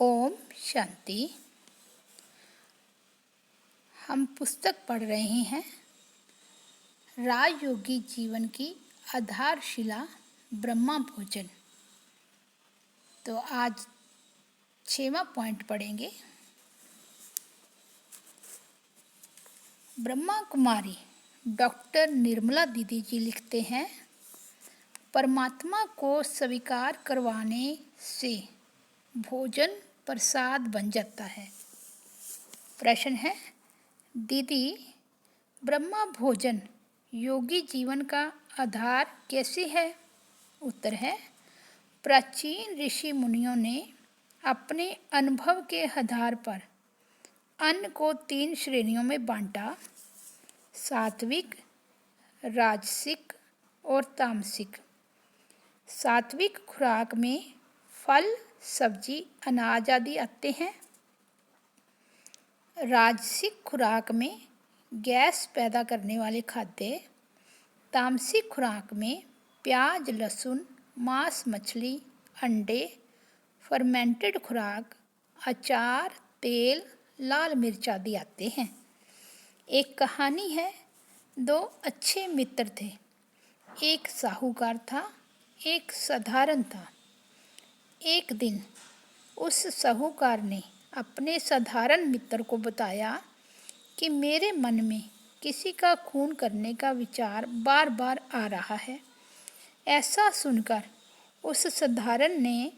ओम शांति। हम पुस्तक पढ़ रहे हैं राजयोगी जीवन की आधारशिला ब्रह्मा भोजन। तो आज 6वां पॉइंट पढ़ेंगे। ब्रह्मा कुमारी डॉक्टर निर्मला दीदी जी लिखते हैं, परमात्मा को स्वीकार करवाने से भोजन प्रसाद बन जाता है। प्रश्न है, दीदी ब्रह्मा भोजन योगी जीवन का आधार कैसे है? उत्तर है, प्राचीन ऋषि मुनियों ने अपने अनुभव के आधार पर अन्न को 3 श्रेणियों में बांटा: सात्विक, राजसिक और तामसिक। सात्विक खुराक में फल, सब्जी, अनाज आदि आते हैं। राजसिक खुराक में गैस पैदा करने वाले खाद्य। तामसिक खुराक में प्याज, लहसुन, मांस, मछली, अंडे, फर्मेंटेड खुराक, अचार, तेल, लाल मिर्च आदि आते हैं। एक कहानी है, 2 अच्छे मित्र थे। एक साहूकार था, एक साधारण था। एक दिन उस साहूकार ने अपने साधारण मित्र को बताया कि मेरे मन में किसी का खून करने का विचार बार बार आ रहा है। ऐसा सुनकर उस साधारण ने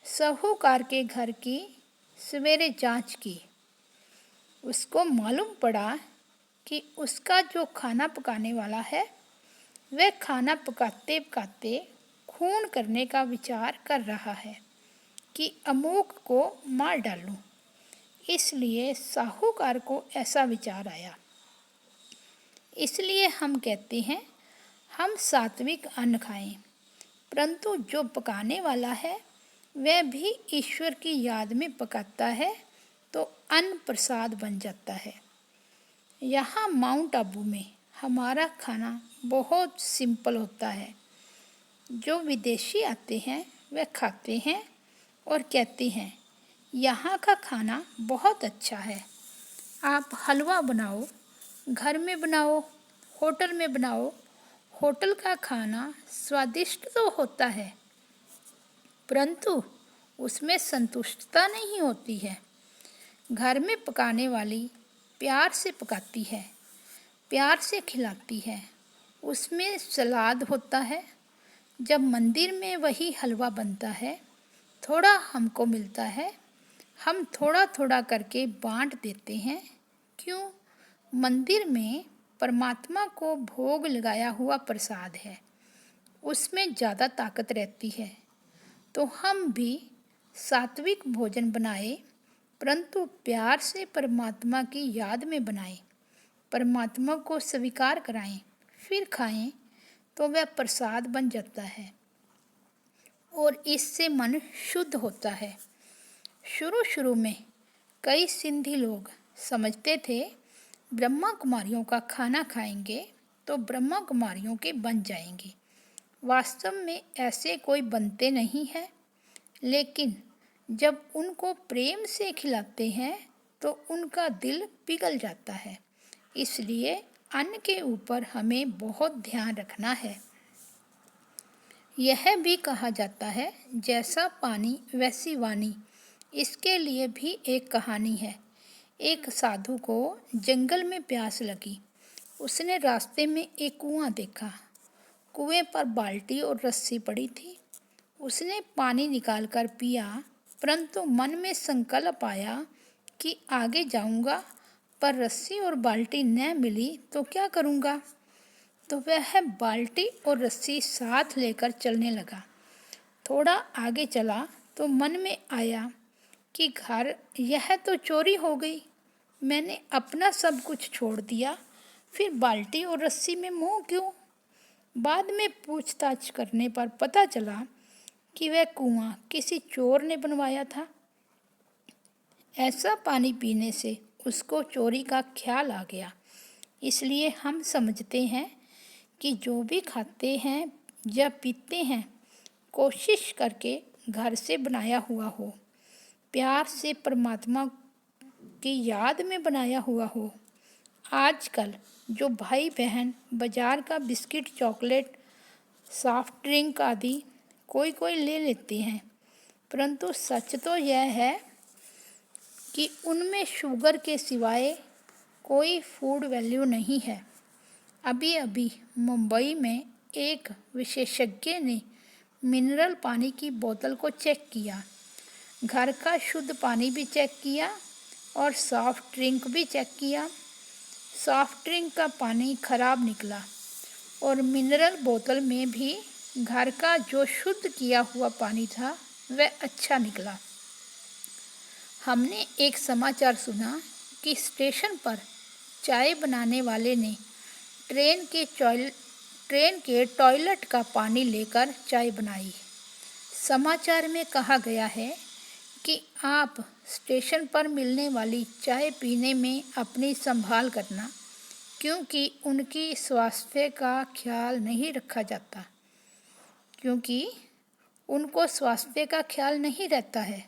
साहूकार के घर की सवेरे जांच की। उसको मालूम पड़ा कि उसका जो खाना पकाने वाला है वह खाना पकाते पकाते खून करने का विचार कर रहा है कि अमूक को मार डालूं। इसलिए साहूकार को ऐसा विचार आया। इसलिए हम कहते हैं, हम सात्विक अन्न खाएं, परंतु जो पकाने वाला है वह भी ईश्वर की याद में पकाता है तो अन्न प्रसाद बन जाता है। यहाँ माउंट आबू में हमारा खाना बहुत सिंपल होता है। जो विदेशी आते हैं वह खाते हैं और कहते हैं, यहाँ का खाना बहुत अच्छा है। आप हलवा बनाओ, घर में बनाओ, होटल में बनाओ, होटल का खाना स्वादिष्ट तो होता है, परंतु उसमें संतुष्टता नहीं होती है। घर में पकाने वाली प्यार से पकाती है, प्यार से खिलाती है, उसमें सलाद होता है। जब मंदिर में वही हलवा बनता है, थोड़ा हमको मिलता है, हम थोड़ा थोड़ा करके बांट देते हैं। क्यों? मंदिर में परमात्मा को भोग लगाया हुआ प्रसाद है, उसमें ज़्यादा ताकत रहती है। तो हम भी सात्विक भोजन बनाए, परंतु प्यार से परमात्मा की याद में बनाएं, परमात्मा को स्वीकार कराएं, फिर खाएं, तो वह प्रसाद बन जाता है और इससे मन शुद्ध होता है। शुरू में कई सिंधी लोग समझते थे, ब्रह्मा कुमारियों का खाना खाएंगे तो ब्रह्मा कुमारियों के बन जाएंगे। वास्तव में ऐसे कोई बनते नहीं हैं, लेकिन जब उनको प्रेम से खिलाते हैं तो उनका दिल पिघल जाता है। इसलिए अन्न के ऊपर हमें बहुत ध्यान रखना है। यह भी कहा जाता है, जैसा पानी वैसी वाणी। इसके लिए भी एक कहानी है। एक साधु को जंगल में प्यास लगी। उसने रास्ते में एक कुआं देखा। कुएं पर बाल्टी और रस्सी पड़ी थी। उसने पानी निकालकर पिया, परंतु मन में संकल्प आया कि आगे जाऊंगा, पर रस्सी और बाल्टी न मिली तो क्या करूंगा। तो वह बाल्टी और रस्सी साथ लेकर चलने लगा। थोड़ा आगे चला तो मन में आया कि घर यह तो चोरी हो गई। मैंने अपना सब कुछ छोड़ दिया, फिर बाल्टी और रस्सी में मोह क्यों? बाद में पूछताछ करने पर पता चला कि वह कुआं किसी चोर ने बनवाया था। ऐसा पानी पीने से उसको चोरी का ख्याल आ गया। इसलिए हम समझते हैं कि जो भी खाते हैं या पीते हैं, कोशिश करके घर से बनाया हुआ हो। प्यार से परमात्मा की याद में बनाया हुआ हो। आजकल जो भाई बहन बाजार का बिस्किट, चॉकलेट, सॉफ्ट ड्रिंक आदि कोई कोई ले लेते हैं, परंतु सच तो यह है कि उनमें शुगर के सिवाय कोई फूड वैल्यू नहीं है। अभी अभी मुंबई में एक विशेषज्ञ ने मिनरल पानी की बोतल को चेक किया, घर का शुद्ध पानी भी चेक किया और सॉफ्ट ड्रिंक भी चेक किया। सॉफ्ट ड्रिंक का पानी खराब निकला और मिनरल बोतल में भी घर का जो शुद्ध किया हुआ पानी था वह अच्छा निकला। हमने एक समाचार सुना कि स्टेशन पर चाय बनाने वाले ने ट्रेन के टॉयलेट का पानी लेकर चाय बनाई। समाचार में कहा गया है कि आप स्टेशन पर मिलने वाली चाय पीने में अपनी संभाल करना, क्योंकि उनकी स्वास्थ्य का ख्याल नहीं रखा जाता, क्योंकि उनको स्वास्थ्य का ख्याल नहीं रहता है।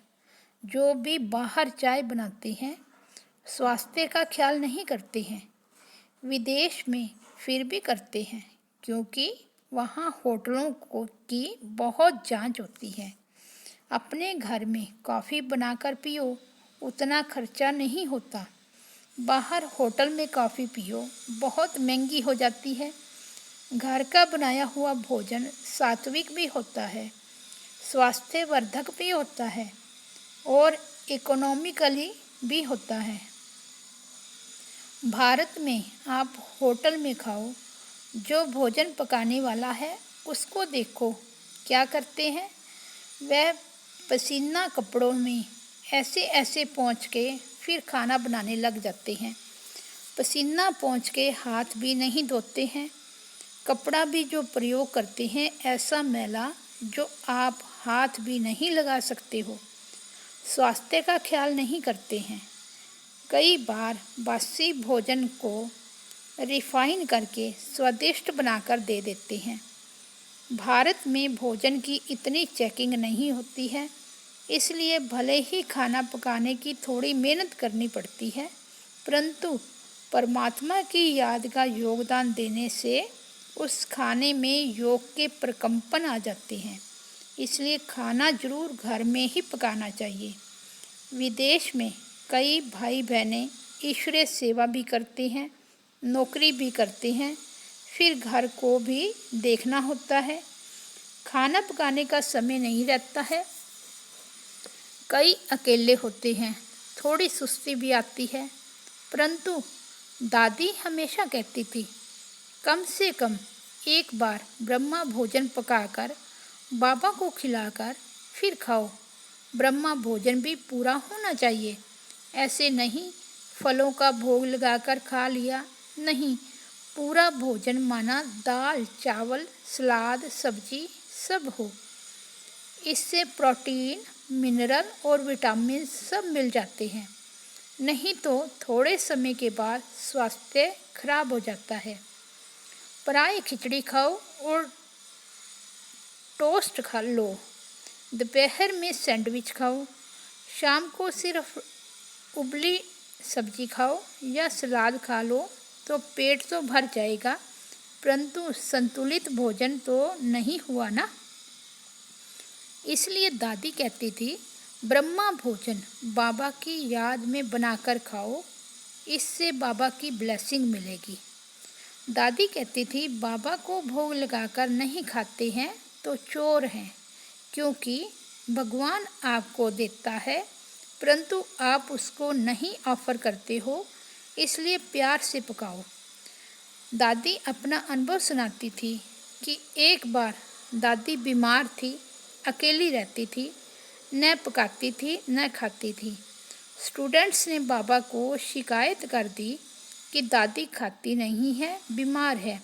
जो भी बाहर चाय बनाते हैं स्वास्थ्य का ख्याल नहीं करते हैं। विदेश में फिर भी करते हैं, क्योंकि वहाँ होटलों की बहुत जांच होती है। अपने घर में कॉफ़ी बनाकर पियो, उतना खर्चा नहीं होता। बाहर होटल में कॉफ़ी पियो, बहुत महंगी हो जाती है। घर का बनाया हुआ भोजन सात्विक भी होता है, स्वास्थ्यवर्धक भी होता है और इकोनॉमिकली भी होता है। भारत में आप होटल में खाओ, जो भोजन पकाने वाला है उसको देखो क्या करते हैं। वह पसीना कपड़ों में ऐसे ऐसे पोंछ के फिर खाना बनाने लग जाते हैं। पसीना पोंछ के हाथ भी नहीं धोते हैं। कपड़ा भी जो प्रयोग करते हैं ऐसा मैला जो आप हाथ भी नहीं लगा सकते हो। स्वास्थ्य का ख्याल नहीं करते हैं। कई बार बासी भोजन को रिफाइन करके स्वादिष्ट बनाकर दे देते हैं। भारत में भोजन की इतनी चेकिंग नहीं होती है, इसलिए भले ही खाना पकाने की थोड़ी मेहनत करनी पड़ती है, परंतु परमात्मा की याद का योगदान देने से उस खाने में योग के प्रकंपन आ जाते हैं। इसलिए खाना जरूर घर में ही पकाना चाहिए। विदेश में कई भाई बहनें ईश्वरीय सेवा भी करते हैं, नौकरी भी करते हैं, फिर घर को भी देखना होता है। खाना पकाने का समय नहीं रहता है। कई अकेले होते हैं, थोड़ी सुस्ती भी आती है, परंतु दादी हमेशा कहती थी, कम से कम एक बार ब्रह्मा भोजन पकाकर बाबा को खिलाकर फिर खाओ। ब्रह्मा भोजन भी पूरा होना चाहिए। ऐसे नहीं फलों का भोग लगाकर खा लिया, नहीं, पूरा भोजन माना दाल, चावल, सलाद, सब्जी सब हो। इससे प्रोटीन, मिनरल और विटामिन सब मिल जाते हैं। नहीं तो थोड़े समय के बाद स्वास्थ्य खराब हो जाता है। पराई खिचड़ी खाओ और टोस्ट खा लो, दोपहर में सैंडविच खाओ, शाम को सिर्फ उबली सब्जी खाओ या सलाद खा लो तो पेट तो भर जाएगा, परंतु संतुलित भोजन तो नहीं हुआ ना। इसलिए दादी कहती थी, ब्रह्मा भोजन बाबा की याद में बनाकर खाओ, इससे बाबा की ब्लेसिंग मिलेगी। दादी कहती थी, बाबा को भोग लगाकर नहीं खाते हैं तो चोर हैं, क्योंकि भगवान आपको देता है परंतु आप उसको नहीं ऑफर करते हो, इसलिए प्यार से पकाओ। दादी अपना अनुभव सुनाती थी कि एक बार दादी बीमार थी, अकेली रहती थी, न पकाती थी न खाती थी। स्टूडेंट्स ने बाबा को शिकायत कर दी कि दादी खाती नहीं है, बीमार है।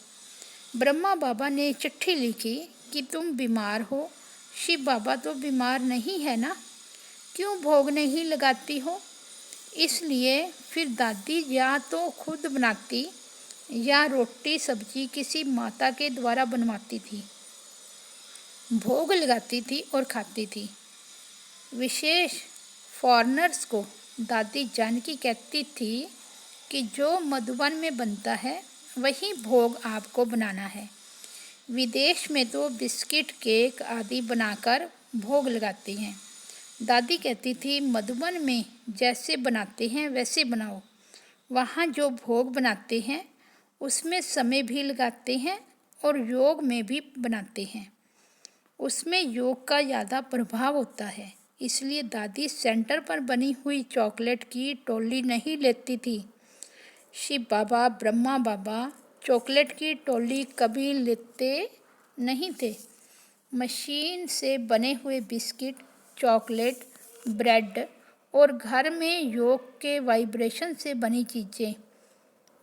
ब्रह्मा बाबा ने चिट्ठी लिखी कि तुम बीमार हो, शिव बाबा तो बीमार नहीं है ना, क्यों भोग नहीं लगाती हो। इसलिए फिर दादी या तो खुद बनाती या रोटी सब्जी किसी माता के द्वारा बनवाती थी, भोग लगाती थी और खाती थी। विशेष फॉरेनर्स को दादी जानकी कहती थी कि जो मधुबन में बनता है वही भोग आपको बनाना है। विदेश में तो बिस्किट, केक आदि बनाकर भोग लगाते हैं। दादी कहती थी मधुबन में जैसे बनाते हैं वैसे बनाओ। वहाँ जो भोग बनाते हैं उसमें समय भी लगाते हैं और योग में भी बनाते हैं। उसमें योग का ज़्यादा प्रभाव होता है, इसलिए दादी सेंटर पर बनी हुई चॉकलेट की टोली नहीं लेती थी। शिव बाबा, ब्रह्मा बाबा चॉकलेट की टोली कभी लेते नहीं थे। मशीन से बने हुए बिस्किट, चॉकलेट, ब्रेड और घर में योग के वाइब्रेशन से बनी चीज़ें,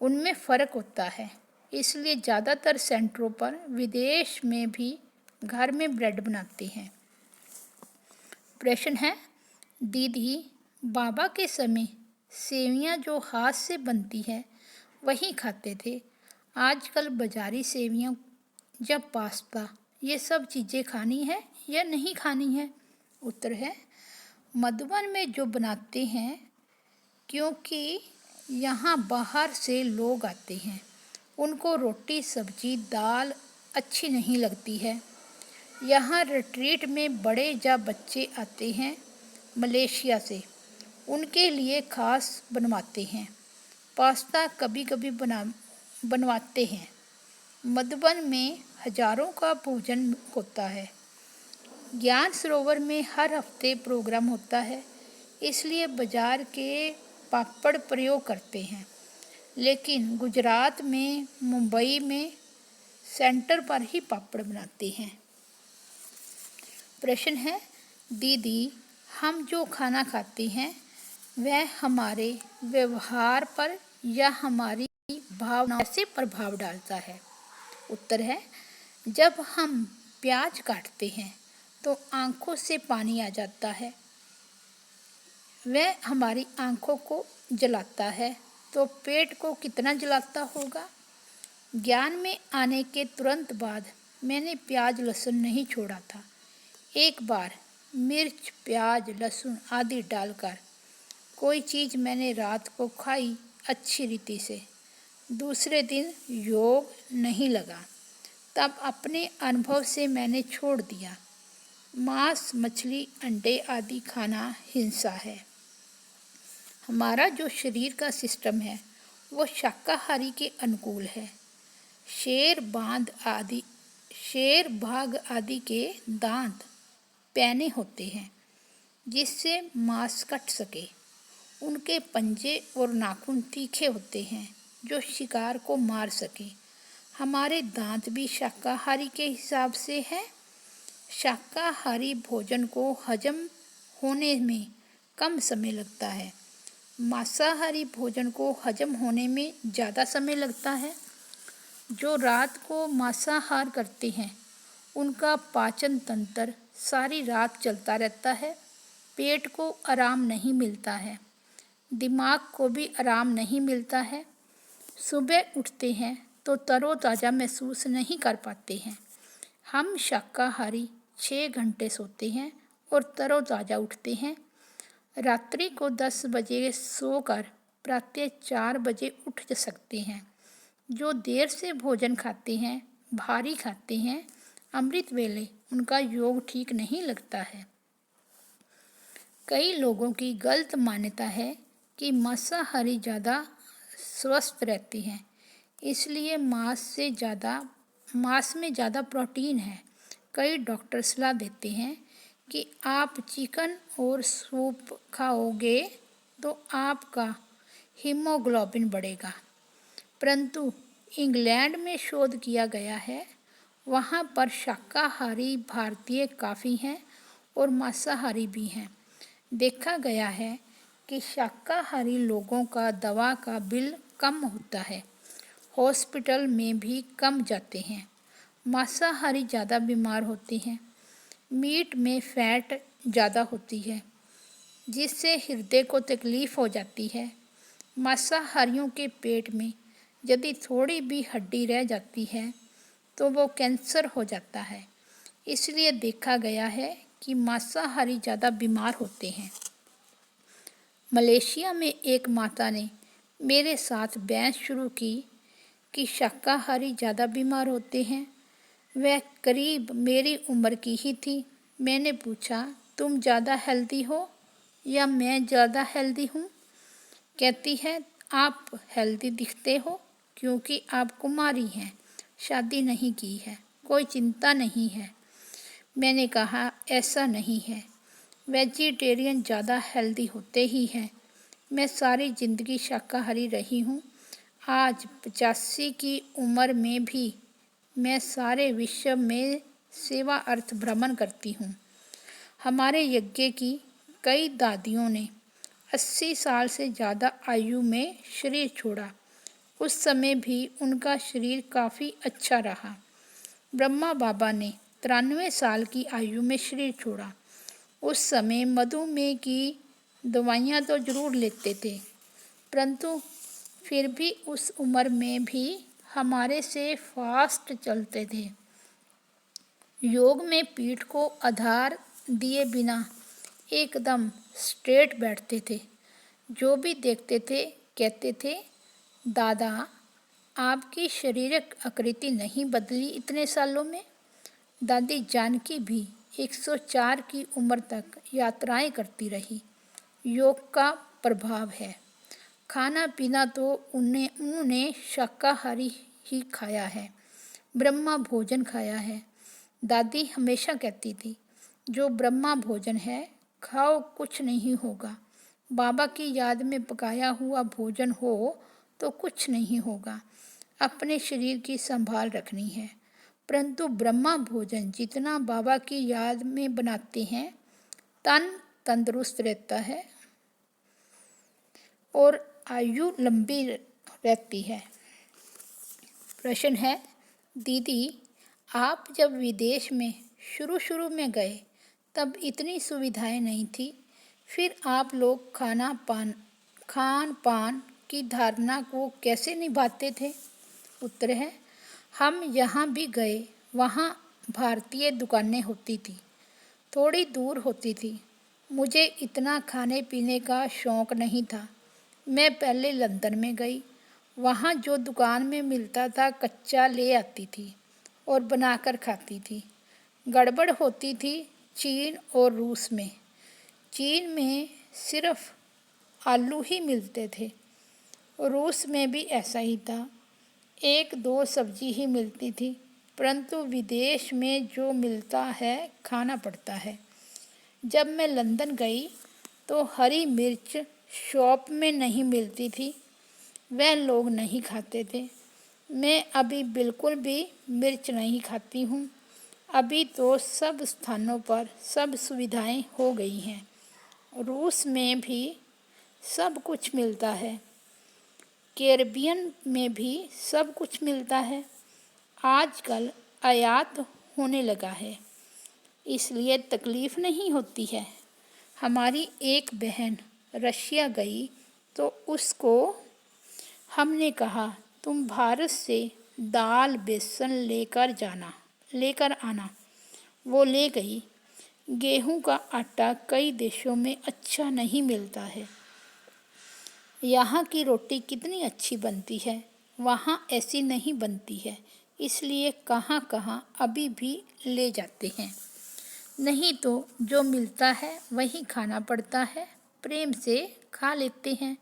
उनमें फ़र्क होता है। इसलिए ज़्यादातर सेंटरों पर विदेश में भी घर में ब्रेड बनाते हैं। प्रश्न है, दीदी बाबा के समय सेवियां जो हाथ से बनती है वही खाते थे। आजकल बाजारी सेवियां या पास्ता ये सब चीज़ें खानी है या नहीं खानी है? उत्तर है, मधुबन में जो बनाते हैं, क्योंकि यहाँ बाहर से लोग आते हैं, उनको रोटी, सब्जी, दाल अच्छी नहीं लगती है। यहाँ रिट्रीट में बड़े या बच्चे आते हैं मलेशिया से, उनके लिए खास बनवाते हैं। पास्ता कभी कभी बनवाते हैं। मधुबन में हजारों का भोजन होता है। ज्ञान सरोवर में हर हफ्ते प्रोग्राम होता है, इसलिए बाजार के पापड़ प्रयोग करते हैं। लेकिन गुजरात में, मुंबई में सेंटर पर ही पापड़ बनाते हैं। प्रश्न है, दीदी हम जो खाना खाते हैं वह हमारे व्यवहार पर या हमारी भावनाओं से प्रभाव डालता है? उत्तर है, जब हम प्याज काटते हैं तो आँखों से पानी आ जाता है। वह हमारी आँखों को जलाता है, तो पेट को कितना जलाता होगा? ज्ञान में आने के तुरंत बाद मैंने प्याज लहसुन नहीं छोड़ा था। एक बार मिर्च, प्याज, लहसुन आदि डालकर कोई चीज़ मैंने रात को खाई अच्छी रीति से, दूसरे दिन योग नहीं लगा। तब अपने अनुभव से मैंने छोड़ दिया। मांस, मछली, अंडे आदि खाना हिंसा है। हमारा जो शरीर का सिस्टम है वो शाकाहारी के अनुकूल है। शेर, बाघ आदि के दांत पैने होते हैं जिससे मांस कट सके। उनके पंजे और नाखून तीखे होते हैं जो शिकार को मार सके। हमारे दांत भी शाकाहारी के हिसाब से है। शाकाहारी भोजन को हजम होने में कम समय लगता है, मांसाहारी भोजन को हजम होने में ज़्यादा समय लगता है। जो रात को मांसाहार करते हैं उनका पाचन तंत्र सारी रात चलता रहता है। पेट को आराम नहीं मिलता है, दिमाग को भी आराम नहीं मिलता है। सुबह उठते हैं तो तरोताज़ा महसूस नहीं कर पाते हैं। हम शाकाहारी 6 घंटे सोते हैं और तरोताज़ा उठते हैं। रात्रि को 10 बजे सोकर प्रातः 4 बजे उठ सकते हैं। जो देर से भोजन खाते हैं, भारी खाते हैं, अमृत वेले, उनका योग ठीक नहीं लगता है। कई लोगों की गलत मान्यता है कि मांसाहारी ज़्यादा स्वस्थ रहते हैं, इसलिए मांस में ज़्यादा प्रोटीन है। कई डॉक्टर सलाह देते हैं कि आप चिकन और सूप खाओगे तो आपका हीमोग्लोबिन बढ़ेगा। परंतु इंग्लैंड में शोध किया गया है, वहाँ पर शाकाहारी भारतीय काफ़ी हैं और मांसाहारी भी हैं। देखा गया है कि शाकाहारी लोगों का दवा का बिल कम होता है, हॉस्पिटल में भी कम जाते हैं। मांसाहारी ज़्यादा बीमार होते हैं। मीट में फैट ज़्यादा होती है जिससे हृदय को तकलीफ़ हो जाती है। मांसाहारियों के पेट में यदि थोड़ी भी हड्डी रह जाती है तो वो कैंसर हो जाता है। इसलिए देखा गया है कि मांसाहारी ज़्यादा बीमार होते हैं। मलेशिया में एक माता ने मेरे साथ बहस शुरू की कि शाकाहारी ज़्यादा बीमार होते हैं। वह करीब मेरी उम्र की ही थी। मैंने पूछा, तुम ज़्यादा हेल्दी हो या मैं ज़्यादा हेल्दी हूँ? कहती है, आप हेल्दी दिखते हो क्योंकि आप कुमारी हैं, शादी नहीं की है, कोई चिंता नहीं है। मैंने कहा, ऐसा नहीं है, वेजिटेरियन ज़्यादा हेल्दी होते ही हैं। मैं सारी ज़िंदगी शाकाहारी रही हूँ। आज 85 की उम्र में भी मैं सारे विश्व में सेवा अर्थ भ्रमण करती हूँ। हमारे यज्ञ की कई दादियों ने 80 साल से ज़्यादा आयु में शरीर छोड़ा। उस समय भी उनका शरीर काफ़ी अच्छा रहा। ब्रह्मा बाबा ने 93 साल की आयु में शरीर छोड़ा। उस समय मधुमेह की दवाइयाँ तो ज़रूर लेते थे, परंतु फिर भी उस उम्र में भी हमारे से फास्ट चलते थे। योग में पीठ को आधार दिए बिना एकदम स्ट्रेट बैठते थे। जो भी देखते थे कहते थे, दादा आपकी शारीरिक आकृति नहीं बदली इतने सालों में। दादी जानकी भी 104 की उम्र तक यात्राएं करती रही। योग का प्रभाव है। खाना पीना तो उन्होंने शाकाहारी ही खाया है, ब्रह्मा भोजन खाया है। दादी हमेशा कहती थी, जो ब्रह्मा भोजन है खाओ, कुछ नहीं होगा। बाबा की याद में पकाया हुआ भोजन हो तो कुछ नहीं होगा। अपने शरीर की संभाल रखनी है, परंतु ब्रह्मा भोजन जितना बाबा की याद में बनाते हैं, तन तंदुरुस्त रहता है और आयु लंबी रहती है। प्रश्न है, दीदी आप जब विदेश में शुरू में गए तब इतनी सुविधाएं नहीं थी, फिर आप लोग खान पान की धारणा को कैसे निभाते थे? उत्तर है, हम यहाँ भी गए, वहाँ भारतीय दुकानें होती थी, थोड़ी दूर होती थी। मुझे इतना खाने पीने का शौक़ नहीं था। मैं पहले लंदन में गई, वहाँ जो दुकान में मिलता था कच्चा ले आती थी और बनाकर खाती थी। गड़बड़ होती थी चीन और रूस में। चीन में सिर्फ आलू ही मिलते थे, रूस में भी ऐसा ही था, एक दो सब्जी ही मिलती थी, परंतु विदेश में जो मिलता है खाना पड़ता है। जब मैं लंदन गई तो हरी मिर्च शॉप में नहीं मिलती थी, वह लोग नहीं खाते थे। मैं अभी बिल्कुल भी मिर्च नहीं खाती हूँ। अभी तो सब स्थानों पर सब सुविधाएं हो गई हैं। रूस में भी सब कुछ मिलता है, कैरेबियन में भी सब कुछ मिलता है। आजकल आयात होने लगा है, इसलिए तकलीफ़ नहीं होती है। हमारी एक बहन रशिया गई तो उसको हमने कहा, तुम भारत से दाल बेसन लेकर आना। वो ले गई। गेहूं का आटा कई देशों में अच्छा नहीं मिलता है। यहाँ की रोटी कितनी अच्छी बनती है, वहाँ ऐसी नहीं बनती है, इसलिए कहाँ कहाँ अभी भी ले जाते हैं। नहीं तो जो मिलता है वही खाना पड़ता है, प्रेम से खा लेते हैं।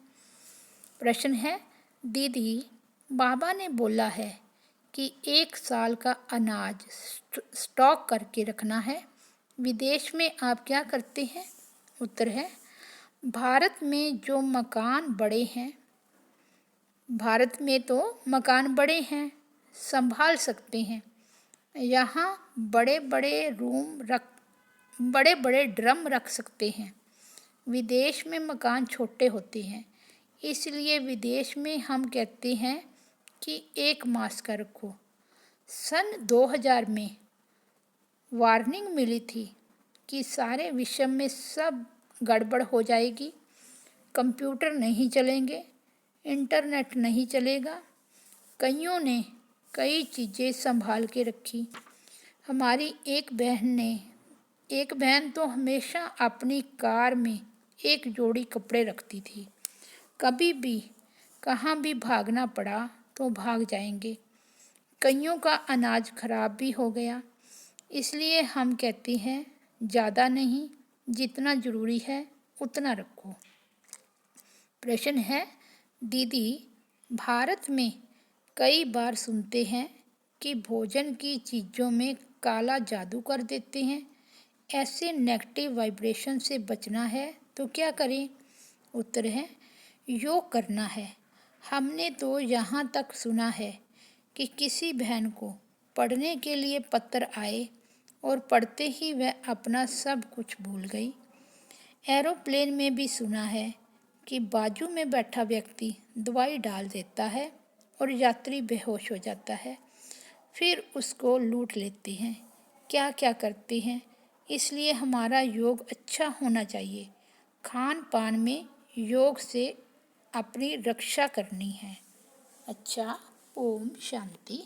प्रश्न है, दीदी बाबा ने बोला है कि 1 साल का अनाज स्टॉक करके रखना है, विदेश में आप क्या करते हैं? उत्तर है, भारत में तो मकान बड़े हैं, संभाल सकते हैं। यहाँ बड़े बड़े ड्रम रख सकते हैं। विदेश में मकान छोटे होते हैं, इसलिए विदेश में हम कहते हैं कि 1 मास का रखो। सन 2000 में वार्निंग मिली थी कि सारे विश्व में सब गड़बड़ हो जाएगी, कंप्यूटर नहीं चलेंगे, इंटरनेट नहीं चलेगा। कईयों ने कई चीज़ें संभाल के रखी। हमारी एक बहन तो हमेशा अपनी कार में एक जोड़ी कपड़े रखती थी। कभी भी कहाँ भी भागना पड़ा तो भाग जाएंगे। कईयों का अनाज खराब भी हो गया, इसलिए हम कहते हैं ज़्यादा नहीं, जितना ज़रूरी है उतना रखो। प्रश्न है, दीदी, भारत में कई बार सुनते हैं कि भोजन की चीज़ों में काला जादू कर देते हैं। ऐसे नेगेटिव वाइब्रेशन से बचना है तो क्या करें? उत्तर है, योग करना है। हमने तो यहाँ तक सुना है कि किसी बहन को पढ़ने के लिए पत्र आए और पढ़ते ही वह अपना सब कुछ भूल गई। एरोप्लेन में भी सुना है कि बाजू में बैठा व्यक्ति दवाई डाल देता है और यात्री बेहोश हो जाता है, फिर उसको लूट लेते हैं। क्या क्या करते हैं। इसलिए हमारा योग अच्छा होना चाहिए। खान पान में योग से अपनी रक्षा करनी है। अच्छा, ओम शांति।